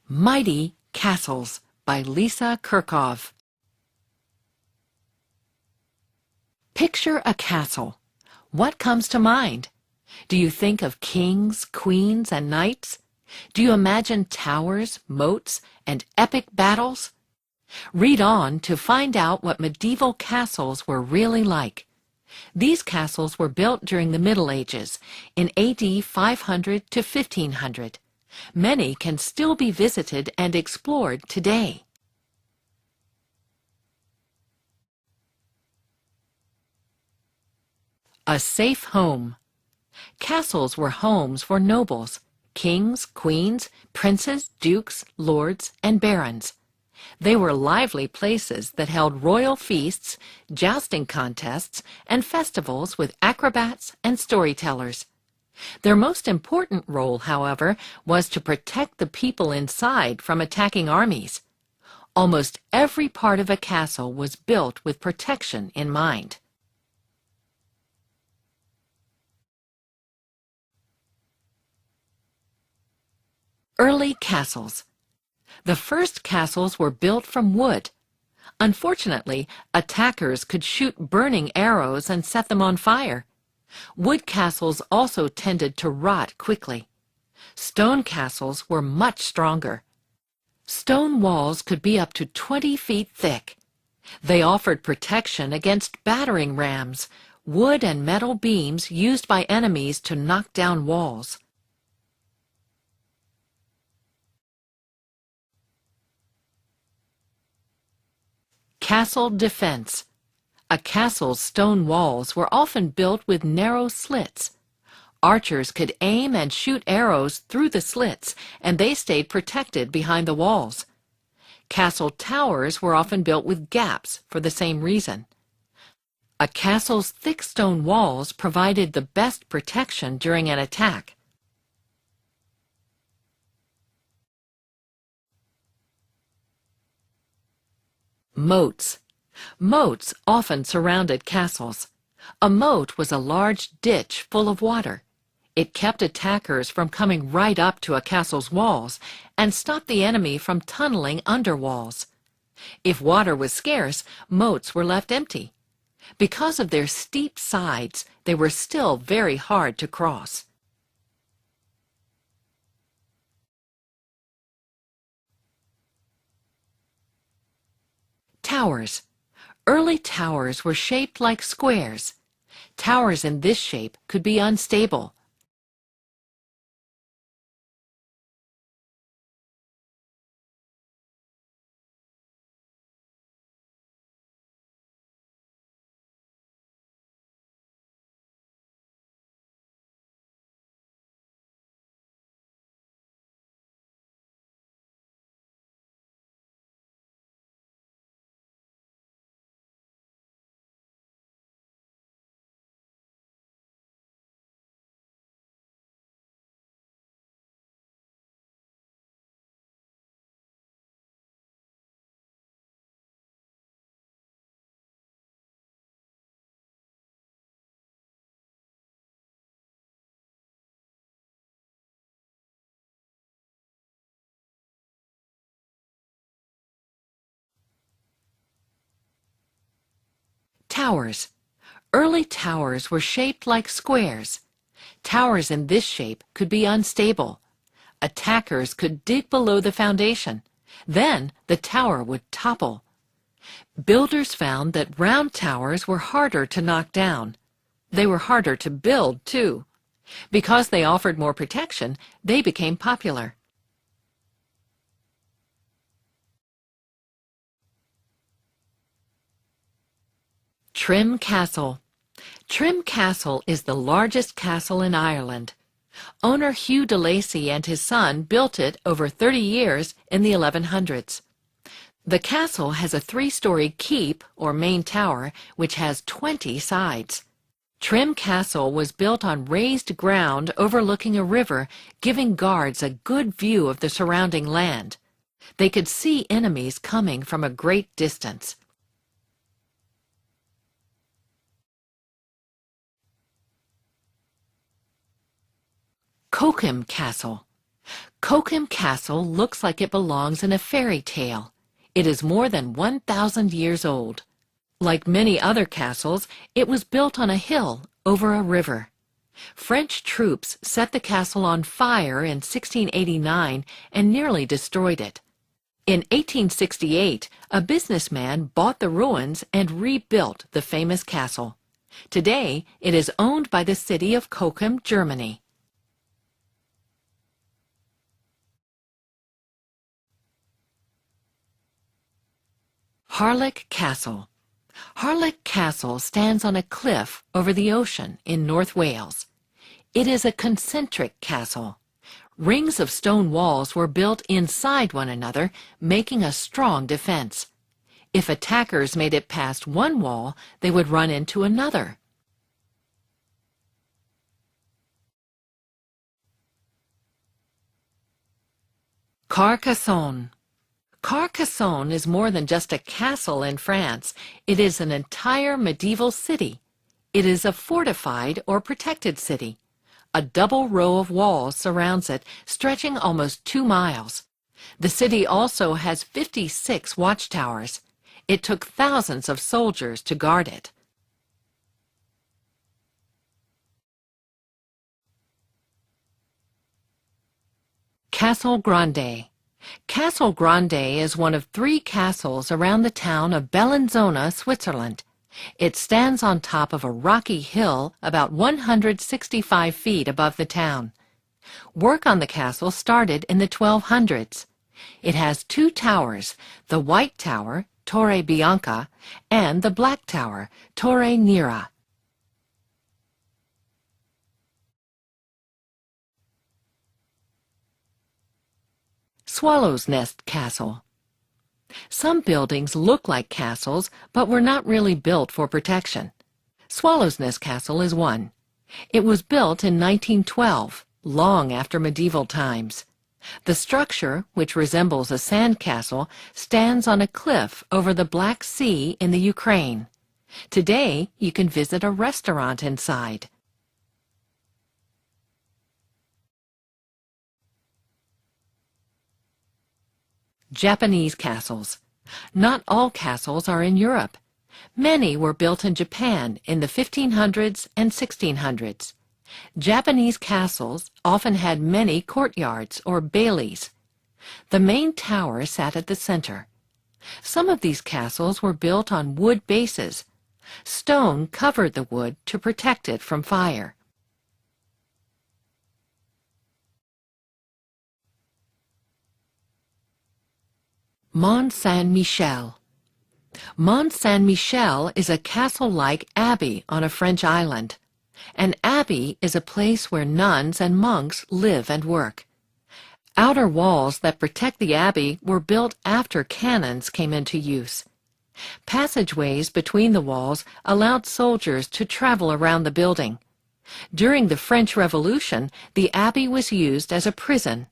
Mighty Castles by Lisa Kirchhoff. Picture a castle. What comes to mind? Do you think of kings, queens, and knights? Do you imagine towers, moats, and epic battles? Read on to find out what medieval castles were really like. These castles were built during the Middle Ages, in AD 500 to 1500. Many can still be visited and explored today. A safe home. Castles were homes for nobles, kings, queens, princes, dukes, lords, and barons. They were lively places that held royal feasts, jousting contests, and festivals with acrobats and storytellers. Their most important role, however, was to protect the people inside from attacking armies. Almost every part of a castle was built with protection in mind. Early castles. The first castles were built from wood. Unfortunately, attackers could shoot burning arrows and set them on fire. Wood castles also tended to rot quickly. Stone castles were much stronger. Stone walls could be up to 20 feet thick. They offered protection against battering rams, wood and metal beams used by enemies to knock down walls. Castle defense. A castle's stone walls were often built with narrow slits. Archers could aim and shoot arrows through the slits, and they stayed protected behind the walls. Castle towers were often built with gaps for the same reason. A castle's thick stone walls provided the best protection during an attack. Moats. Moats often surrounded castles. A moat was a large ditch full of water. It kept attackers from coming right up to a castle's walls and stopped the enemy from tunneling under walls. If water was scarce, moats were left empty. Because of their steep sides, they were still very hard to cross. Towers. Early towers were shaped like squares. Towers in this shape could be unstable. Towers. Early towers were shaped like squares. Towers in this shape could be unstable. Attackers could dig below the foundation. Then the tower would topple. Builders found that round towers were harder to knock down. They were harder to build, too. Because they offered more protection, they became popular. Trim Castle. Trim Castle is the largest castle in Ireland. Owner Hugh de Lacy and his son built it over 30 years in the 1100s. The castle has a 3-story keep, or main tower, which has 20 sides. Trim Castle was built on raised ground overlooking a river, giving guards a good view of the surrounding land. They could see enemies coming from a great distance. Cockham Castle. Cochem Castle looks like it belongs in a fairy tale. It is more than 1,000 years old. Like many other castles, it was built on a hill over a river. French troops set the castle on fire in 1689 and nearly destroyed it. In 1868, a businessman bought the ruins and rebuilt the famous castle. Today, it is owned by the city of Cochem, Germany. Harlech Castle. Harlech Castle stands on a cliff over the ocean in North Wales. It is a concentric castle. Rings of stone walls were built inside one another, making a strong defense. If attackers made it past one wall, they would run into another. Carcassonne. Carcassonne is more than just a castle in France. It is an entire medieval city. It is a fortified or protected city. A double row of walls surrounds it, stretching almost 2 miles. The city also has 56 watchtowers. It took thousands of soldiers to guard it. Castle Grande. Castle Grande is one of 3 castles around the town of Bellinzona, Switzerland. It stands on top of a rocky hill about 165 feet above the town. Work on the castle started in the 1200s. It has 2 towers, the White Tower, Torre Bianca, and the Black Tower, Torre Nera. Swallow's Nest Castle. Some buildings look like castles, but were not really built for protection. Swallow's Nest Castle is one. It was built in 1912, long after medieval times. The structure, which resembles a sand castle, stands on a cliff over the Black Sea in the Ukraine. Today, you can visit a restaurant inside. Japanese castles. Not all castles are in Europe. Many were built in Japan in the 1500s and 1600s. Japanese castles often had many courtyards or baileys. The main tower sat at the center. Some of these castles were built on wood bases. Stone covered the wood to protect it from fire. Mont Saint-Michel. Mont Saint-Michel is a castle-like abbey on a French island. An abbey is a place where nuns and monks live and work. Outer walls that protect the abbey were built after cannons came into use. Passageways between the walls allowed soldiers to travel around the building. During the French Revolution, the abbey was used as a prison.